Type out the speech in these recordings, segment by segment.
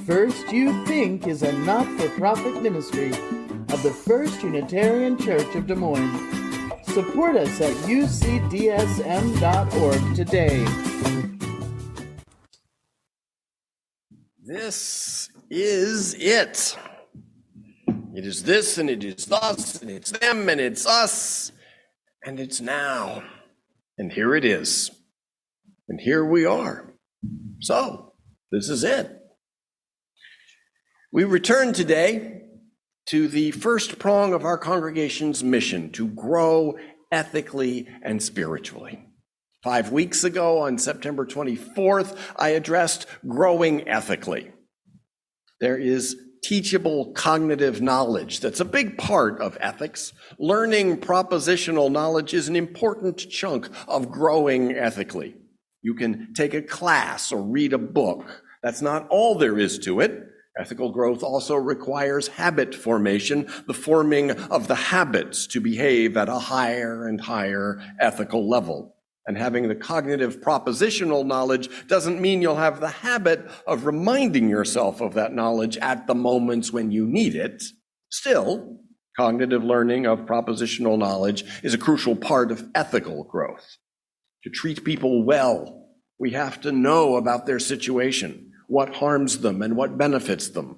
First You Think is a not-for-profit ministry of the First Unitarian Church of Des Moines. Support us at ucdsm.org today. This is it. It is this, and it is us, and it's them, and it's us, and it's now. And here it is. And here we are. So, this is it. We return today to the first prong of our congregation's mission, to grow ethically and spiritually. 5 weeks ago, on September 24th, I addressed growing ethically. There is teachable cognitive knowledge that's a big part of ethics. Learning propositional knowledge is an important chunk of growing ethically. You can take a class or read a book. That's not all there is to it. Ethical growth also requires habit formation, the forming of the habits to behave at a higher and higher ethical level. And having the cognitive propositional knowledge doesn't mean you'll have the habit of reminding yourself of that knowledge at the moments when you need it. Still, cognitive learning of propositional knowledge is a crucial part of ethical growth. To treat people well, we have to know about their situation, what harms them and what benefits them.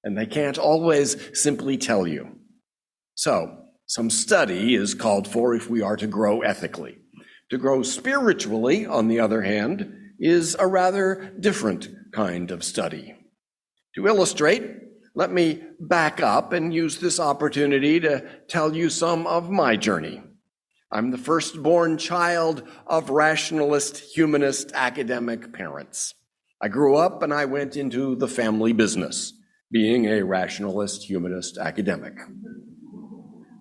And they can't always simply tell you. So, some study is called for if we are to grow ethically. To grow spiritually, on the other hand, is a rather different kind of study. To illustrate, let me back up and use this opportunity to tell you some of my journey. I'm the firstborn child of rationalist, humanist, academic parents. I grew up and I went into the family business, being a rationalist, humanist, academic.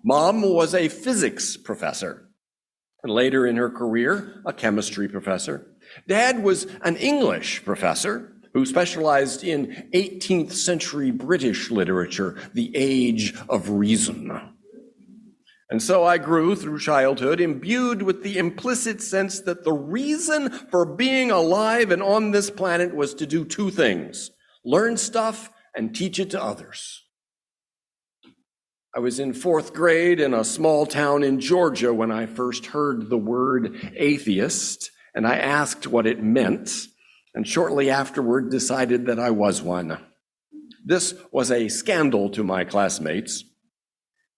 Mom was a physics professor, and later in her career, a chemistry professor. Dad was an English professor who specialized in 18th century British literature, the Age of Reason. And so I grew through childhood imbued with the implicit sense that the reason for being alive and on this planet was to do two things: learn stuff and teach it to others. I was in 4th grade in a small town in Georgia when I first heard the word atheist, and I asked what it meant, and shortly afterward decided that I was one. This was a scandal to my classmates.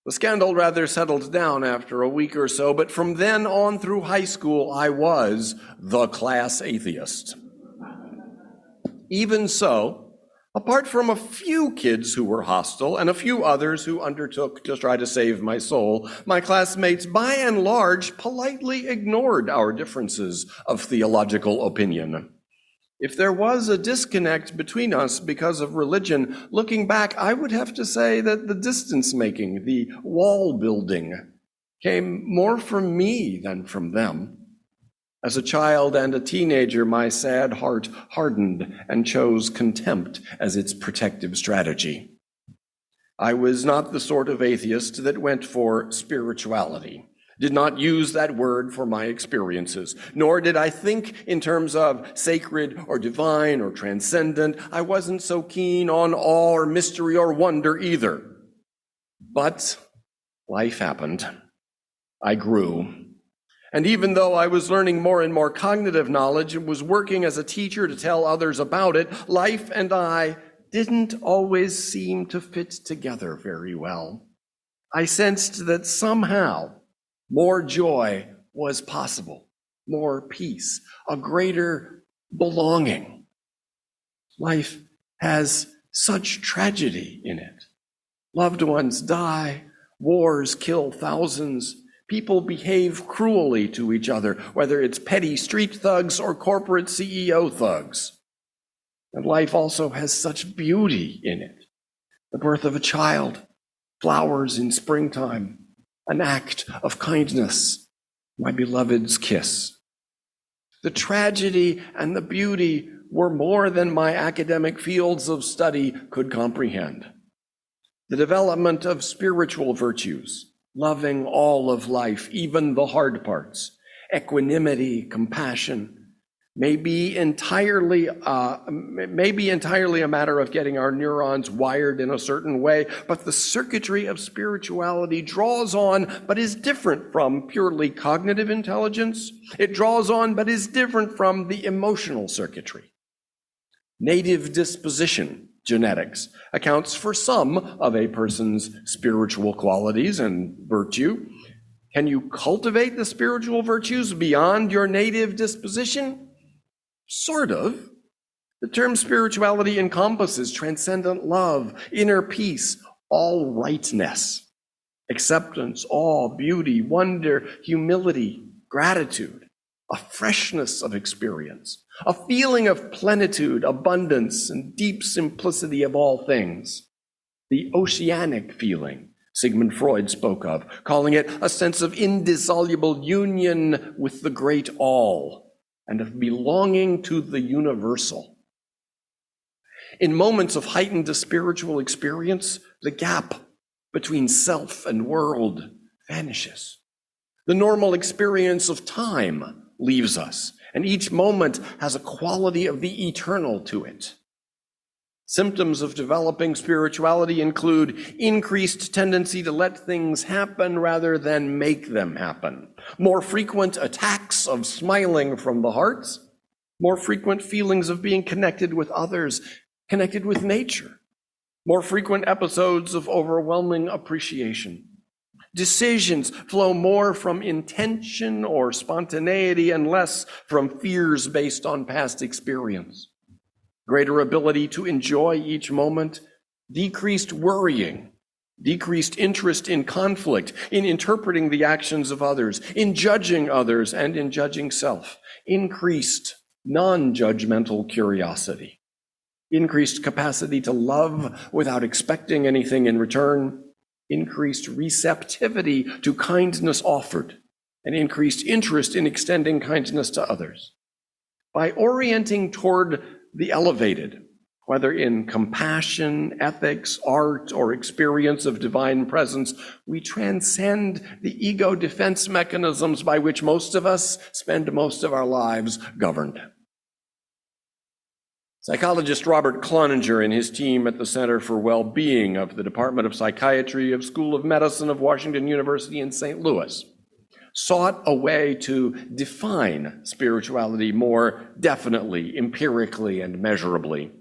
The scandal rather settled down after a week or so, but from then on through high school, I was the class atheist. Even so, apart from a few kids who were hostile and a few others who undertook to try to save my soul, my classmates by and large politely ignored our differences of theological opinion. If there was a disconnect between us because of religion, looking back, I would have to say that the distance making, the wall building, came more from me than from them. As a child and a teenager, my sad heart hardened and chose contempt as its protective strategy. I was not the sort of atheist that went for spirituality. Did not use that word for my experiences, nor did I think in terms of sacred or divine or transcendent. I wasn't so keen on awe or mystery or wonder either. But life happened. I grew. And even though I was learning more and more cognitive knowledge and was working as a teacher to tell others about it, life and I didn't always seem to fit together very well. I sensed that somehow more joy was possible, more peace, a greater belonging. Life has such tragedy in it. Loved ones die, wars kill thousands, people behave cruelly to each other, whether it's petty street thugs or corporate CEO thugs. And life also has such beauty in it. The birth of a child, flowers in springtime, an act of kindness, my beloved's kiss. The tragedy and the beauty were more than my academic fields of study could comprehend. The development of spiritual virtues, loving all of life, even the hard parts, equanimity, compassion, may be entirely a matter of getting our neurons wired in a certain way, but the circuitry of spirituality draws on but is different from purely cognitive intelligence. It draws on but is different from the emotional circuitry. Native disposition genetics accounts for some of a person's spiritual qualities and virtue. Can you cultivate the spiritual virtues beyond your native disposition? Sort of. The term spirituality encompasses transcendent love, inner peace, all rightness, acceptance, awe, beauty, wonder, humility, gratitude, a freshness of experience, a feeling of plenitude, abundance, and deep simplicity of all things. The oceanic feeling Sigmund Freud spoke of, calling it a sense of indissoluble union with the great all and of belonging to the universal. In moments of heightened spiritual experience, the gap between self and world vanishes. The normal experience of time leaves us, and each moment has a quality of the eternal to it. Symptoms of developing spirituality include increased tendency to let things happen rather than make them happen, more frequent attacks of smiling from the heart, more frequent feelings of being connected with others, connected with nature, more frequent episodes of overwhelming appreciation. Decisions flow more from intention or spontaneity and less from fears based on past experience. Greater ability to enjoy each moment, decreased worrying, decreased interest in conflict, in interpreting the actions of others, in judging others and in judging self, increased non-judgmental curiosity, increased capacity to love without expecting anything in return, increased receptivity to kindness offered, and increased interest in extending kindness to others. By orienting toward the elevated, whether in compassion, ethics, art, or experience of divine presence, we transcend the ego defense mechanisms by which most of us spend most of our lives governed. Psychologist Robert Cloninger and his team at the Center for Well-Being of the Department of Psychiatry of School of Medicine of Washington University in St. Louis sought a way to define spirituality more definitely, empirically, and measurably.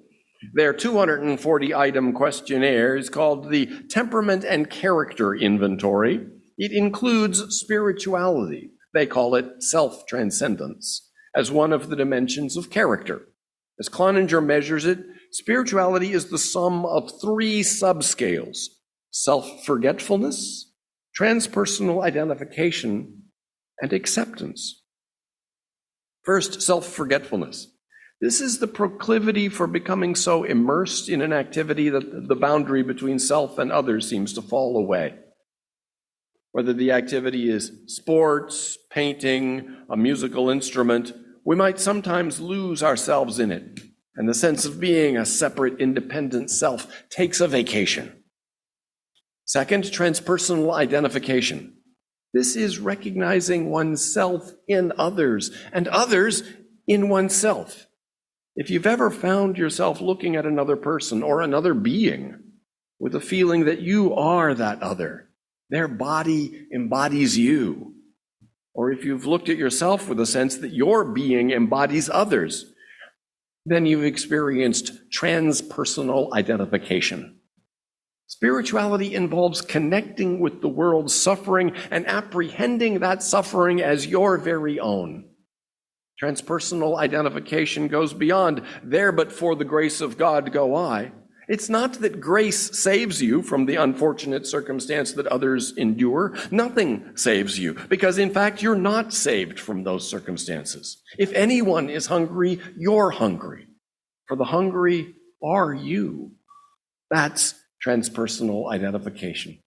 Their 240-item questionnaire is called the Temperament and Character Inventory. It includes spirituality, they call it self-transcendence, as one of the dimensions of character. As Cloninger measures it, spirituality is the sum of three subscales: self-forgetfulness, transpersonal identification, and acceptance. First, self-forgetfulness. This is the proclivity for becoming so immersed in an activity that the boundary between self and others seems to fall away. Whether the activity is sports, painting, a musical instrument, we might sometimes lose ourselves in it, and the sense of being a separate, independent self takes a vacation. Second, transpersonal identification. This is recognizing oneself in others and others in oneself. If you've ever found yourself looking at another person or another being with a feeling that you are that other, their body embodies you, or if you've looked at yourself with a sense that your being embodies others, then you've experienced transpersonal identification. Spirituality involves connecting with the world's suffering and apprehending that suffering as your very own. Transpersonal identification goes beyond "there but for the grace of God go I." It's not that grace saves you from the unfortunate circumstance that others endure. Nothing saves you, because in fact, you're not saved from those circumstances. If anyone is hungry, you're hungry. For the hungry are you. That's transpersonal identification.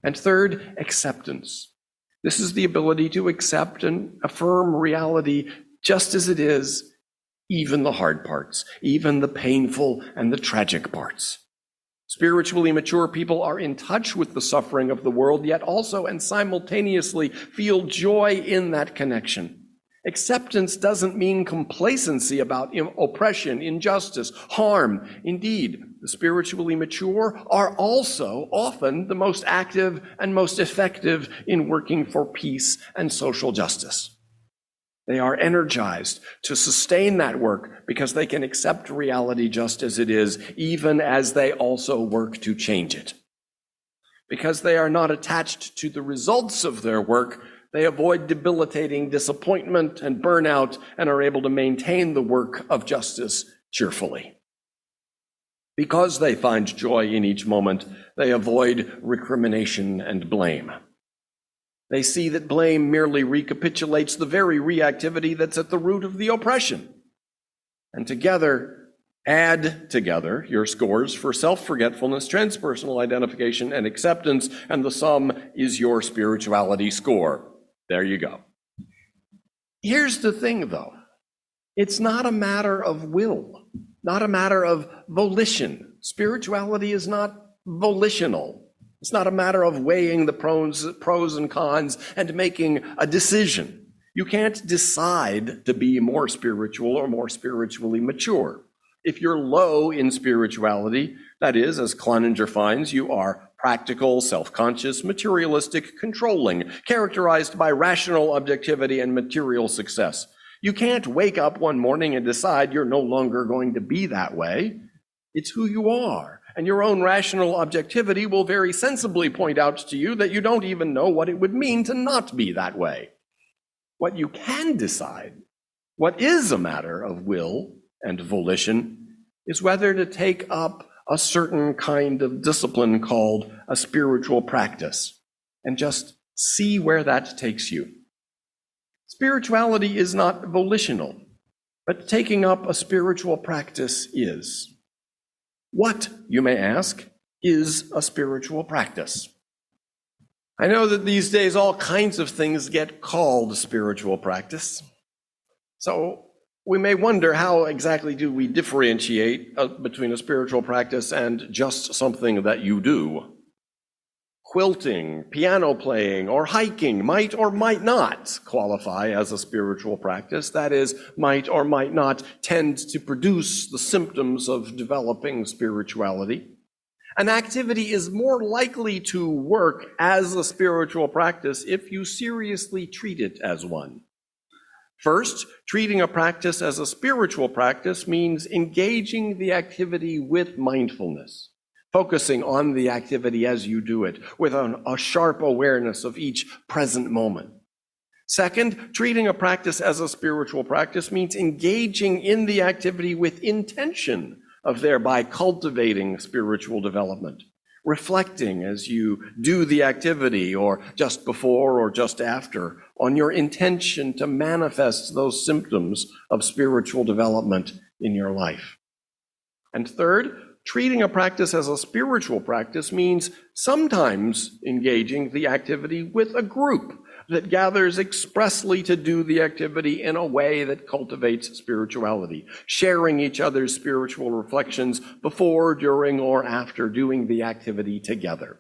And third, acceptance. This is the ability to accept and affirm reality just as it is, even the hard parts, even the painful and the tragic parts. Spiritually mature people are in touch with the suffering of the world, yet also and simultaneously feel joy in that connection. Acceptance doesn't mean complacency about oppression, injustice, harm. Indeed, the spiritually mature are also often the most active and most effective in working for peace and social justice. They are energized to sustain that work because they can accept reality just as it is, even as they also work to change it. Because they are not attached to the results of their work, they avoid debilitating disappointment and burnout and are able to maintain the work of justice cheerfully. Because they find joy in each moment, they avoid recrimination and blame. They see that blame merely recapitulates the very reactivity that's at the root of the oppression. And together, add together your scores for self-forgetfulness, transpersonal identification, and acceptance, and the sum is your spirituality score. There you go. Here's the thing, though. It's not a matter of will, not a matter of volition. Spirituality is not volitional. It's not a matter of weighing the pros and cons and making a decision. You can't decide to be more spiritual or more spiritually mature. If you're low in spirituality, that is, as Cloninger finds, you are practical, self-conscious, materialistic, controlling, characterized by rational objectivity and material success. You can't wake up one morning and decide you're no longer going to be that way. It's who you are. And your own rational objectivity will very sensibly point out to you that you don't even know what it would mean to not be that way. What you can decide, what is a matter of will and volition, is whether to take up a certain kind of discipline called a spiritual practice and just see where that takes you. Spirituality is not volitional, but taking up a spiritual practice is. What, you may ask, is a spiritual practice? I know that these days all kinds of things get called spiritual practice. So we may wonder, how exactly do we differentiate between a spiritual practice and just something that you do? Quilting, piano playing, or hiking might or might not qualify as a spiritual practice. That is, might or might not tend to produce the symptoms of developing spirituality. An activity is more likely to work as a spiritual practice if you seriously treat it as one. First, treating a practice as a spiritual practice means engaging the activity with mindfulness, focusing on the activity as you do it, with a sharp awareness of each present moment. Second, treating a practice as a spiritual practice means engaging in the activity with intention of thereby cultivating spiritual development, reflecting as you do the activity or just before or just after on your intention to manifest those symptoms of spiritual development in your life. And third, treating a practice as a spiritual practice means sometimes engaging the activity with a group that gathers expressly to do the activity in a way that cultivates spirituality, sharing each other's spiritual reflections before, during, or after doing the activity together.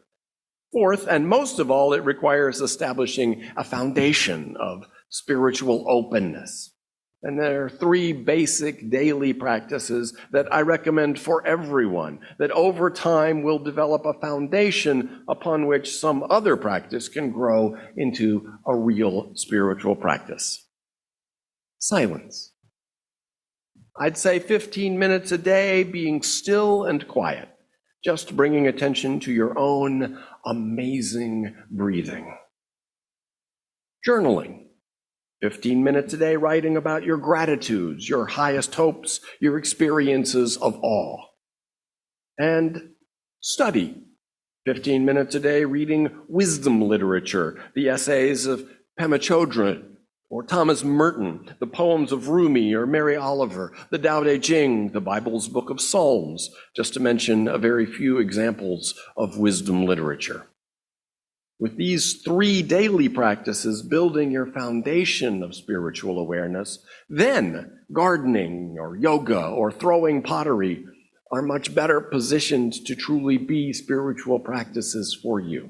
Fourth, and most of all, it requires establishing a foundation of spiritual openness. And there are three basic daily practices that I recommend for everyone that over time will develop a foundation upon which some other practice can grow into a real spiritual practice. Silence. I'd say 15 minutes a day being still and quiet, just bringing attention to your own amazing breathing. Journaling. 15 minutes a day writing about your gratitudes, your highest hopes, your experiences of awe. And study. 15 minutes a day reading wisdom literature, the essays of Pema Chodron or Thomas Merton, the poems of Rumi or Mary Oliver, the Tao Te Ching, the Bible's Book of Psalms, just to mention a very few examples of wisdom literature. With these three daily practices building your foundation of spiritual awareness, then gardening or yoga or throwing pottery are much better positioned to truly be spiritual practices for you.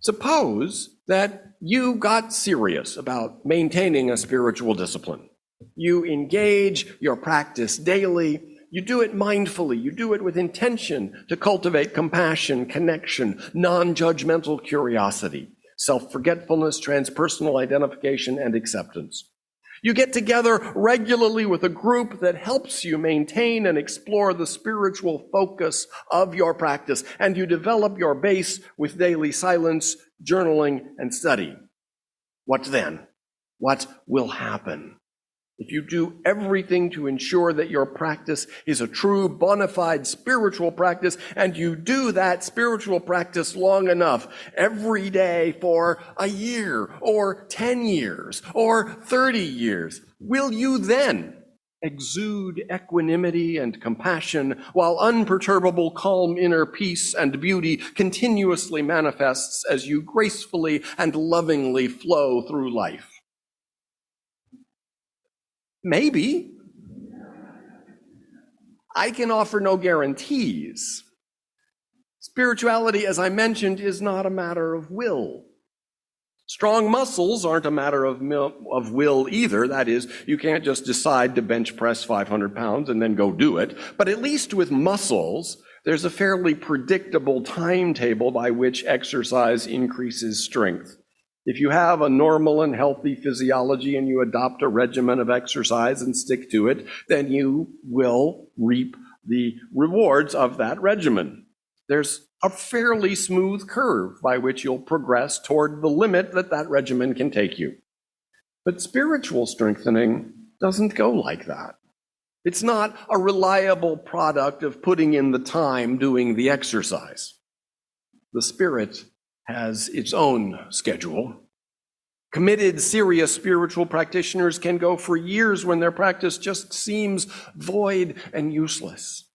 Suppose that you got serious about maintaining a spiritual discipline. You engage your practice daily. You do it mindfully. You do it with intention to cultivate compassion, connection, non-judgmental curiosity, self-forgetfulness, transpersonal identification, and acceptance. You get together regularly with a group that helps you maintain and explore the spiritual focus of your practice, and you develop your base with daily silence, journaling, and study. What then? What will happen? If you do everything to ensure that your practice is a true, bona fide spiritual practice, and you do that spiritual practice long enough, every day for a year, or 10 years, or 30 years, will you then exude equanimity and compassion while unperturbable, calm inner peace and beauty continuously manifests as you gracefully and lovingly flow through life? Maybe. I can offer no guarantees. Spirituality, as I mentioned, is not a matter of will. Strong muscles aren't a matter of will either. That is, you can't just decide to bench press 500 pounds and then go do it. But at least with muscles, there's a fairly predictable timetable by which exercise increases strength. If you have a normal and healthy physiology and you adopt a regimen of exercise and stick to it, then you will reap the rewards of that regimen. There's a fairly smooth curve by which you'll progress toward the limit that that regimen can take you. But spiritual strengthening doesn't go like that. It's not a reliable product of putting in the time doing the exercise. The spirit has its own schedule. Committed, serious spiritual practitioners can go for years when their practice just seems void and useless.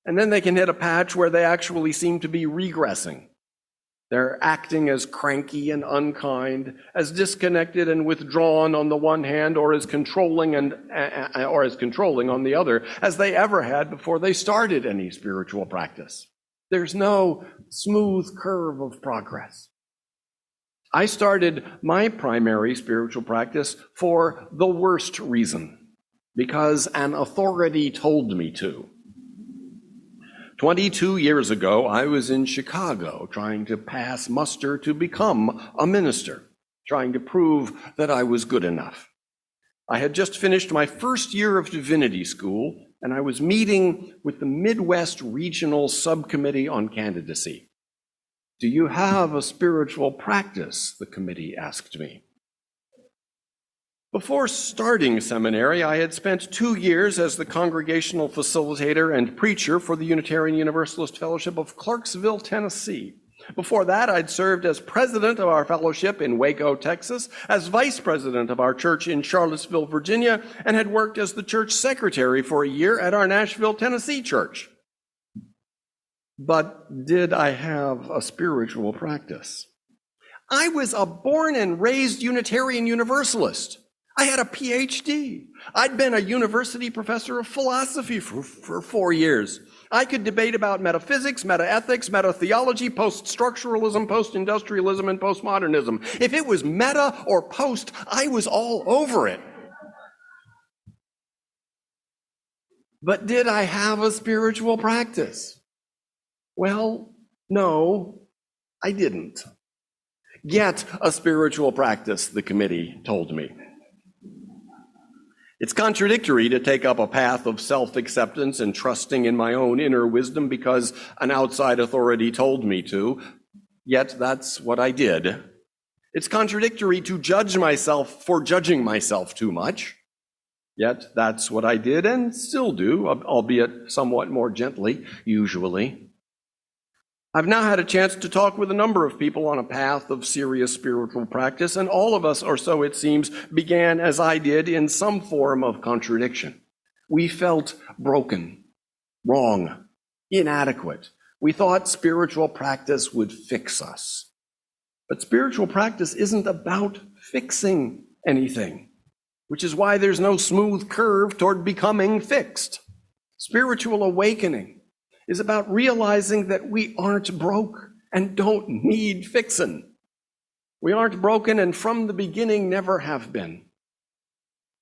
And then they can hit a patch where they actually seem to be regressing. They're acting as cranky and unkind, as disconnected and withdrawn on the one hand, or as controlling on the other, as they ever had before they started any spiritual practice. There's no smooth curve of progress. I started my primary spiritual practice for the worst reason, because an authority told me to. 22 years ago, I was in Chicago trying to pass muster to become a minister, trying to prove that I was good enough. I had just finished my first year of divinity school, and I was meeting with the Midwest Regional Subcommittee on Candidacy. "Do you have a spiritual practice?" the committee asked me. Before starting seminary, I had spent 2 years as the congregational facilitator and preacher for the Unitarian Universalist Fellowship of Clarksville, Tennessee. Before that, I'd served as president of our fellowship in Waco, Texas, as vice president of our church in Charlottesville, Virginia, and had worked as the church secretary for a year at our Nashville, Tennessee church. But did I have a spiritual practice? I was a born and raised Unitarian Universalist. I had a PhD. I'd been a university professor of philosophy for 4 years. I could debate about metaphysics, metaethics, metatheology, post-structuralism, post-industrialism, and postmodernism. If it was meta or post, I was all over it. But did I have a spiritual practice? Well, no, I didn't. Get a spiritual practice, the committee told me. It's contradictory to take up a path of self-acceptance and trusting in my own inner wisdom because an outside authority told me to, yet that's what I did. It's contradictory to judge myself for judging myself too much, yet that's what I did and still do, albeit somewhat more gently, usually. I've now had a chance to talk with a number of people on a path of serious spiritual practice, and all of us, or so it seems, began as I did in some form of contradiction. We felt broken, wrong, inadequate. We thought spiritual practice would fix us. But spiritual practice isn't about fixing anything, which is why there's no smooth curve toward becoming fixed. Spiritual awakening is about realizing that we aren't broke and don't need fixing. We aren't broken, and from the beginning never have been.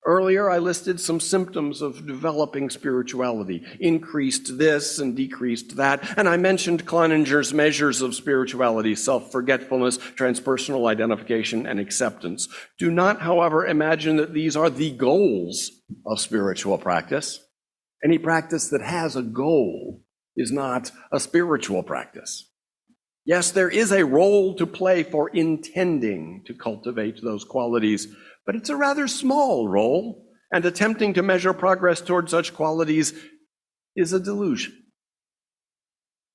Earlier, I listed some symptoms of developing spirituality, increased this and decreased that, and I mentioned Cloninger's measures of spirituality, self-forgetfulness, transpersonal identification, and acceptance. Do not, however, imagine that these are the goals of spiritual practice. Any practice that has a goal is not a spiritual practice. Yes, there is a role to play for intending to cultivate those qualities, but it's a rather small role, and attempting to measure progress toward such qualities is a delusion.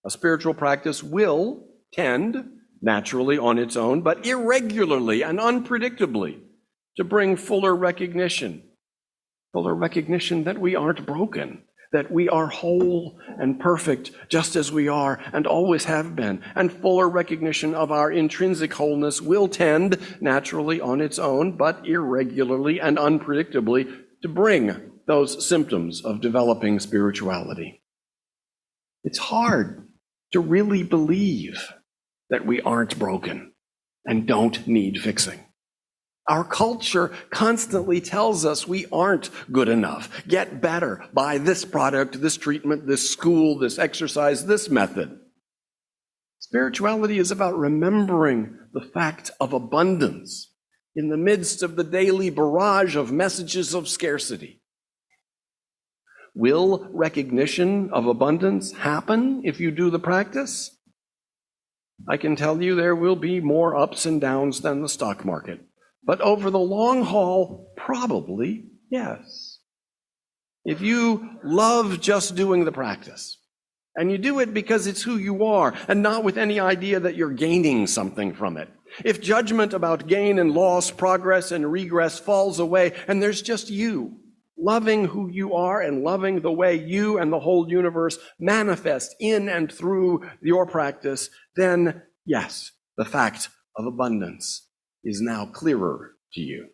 A spiritual practice will tend, naturally on its own, but irregularly and unpredictably, to bring fuller recognition that we aren't broken, that we are whole and perfect just as we are and always have been, and fuller recognition of our intrinsic wholeness will tend, naturally on its own, but irregularly and unpredictably, to bring those symptoms of developing spirituality. It's hard to really believe that we aren't broken and don't need fixing. Our culture constantly tells us we aren't good enough. Get better. Buy this product, this treatment, this school, this exercise, this method. Spirituality is about remembering the fact of abundance in the midst of the daily barrage of messages of scarcity. Will recognition of abundance happen if you do the practice? I can tell you there will be more ups and downs than the stock market. But over the long haul, probably yes. If you love just doing the practice, and you do it because it's who you are, and not with any idea that you're gaining something from it. If judgment about gain and loss, progress and regress falls away, and there's just you, loving who you are and loving the way you and the whole universe manifest in and through your practice, then yes, the fact of abundance is now clearer to you.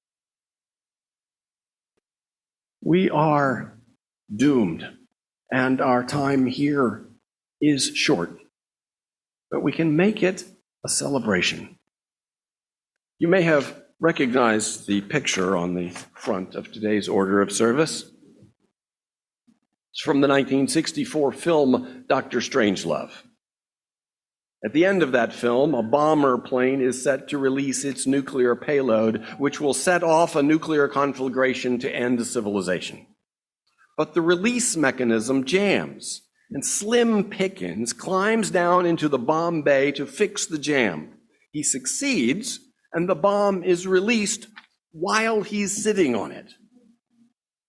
We are doomed, and our time here is short, but we can make it a celebration. You may have recognized the picture on the front of today's order of service. It's from the 1964 film Dr. Strangelove. At the end of that film, a bomber plane is set to release its nuclear payload, which will set off a nuclear conflagration to end civilization. But the release mechanism jams, and Slim Pickens climbs down into the bomb bay to fix the jam. He succeeds, and the bomb is released while he's sitting on it.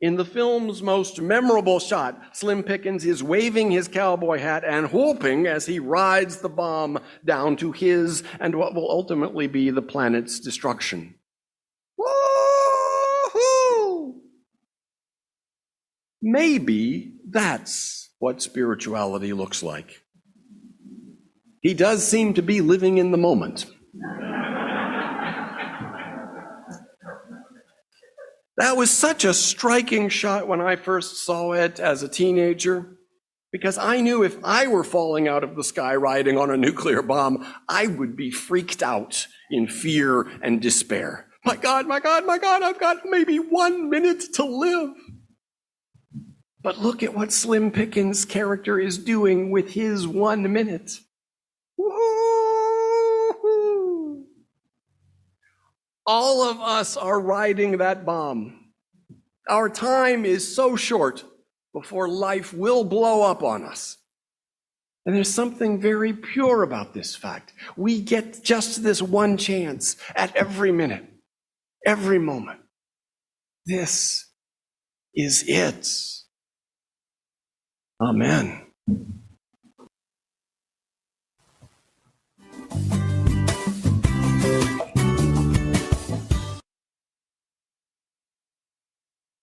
In the film's most memorable shot, Slim Pickens is waving his cowboy hat and whooping as he rides the bomb down to his and what will ultimately be the planet's destruction. Woo-hoo! Maybe that's what spirituality looks like. He does seem to be living in the moment. That was such a striking shot when I first saw it as a teenager, because I knew if I were falling out of the sky riding on a nuclear bomb, I would be freaked out in fear and despair. My God, my God, my God, I've got maybe 1 minute to live. But look at what Slim Pickens' character is doing with his 1 minute. Woo-hoo! All of us are riding that bomb. Our time is so short before life will blow up on us. And there's something very pure about this fact. We get just this one chance at every minute, every moment. This is it. Amen.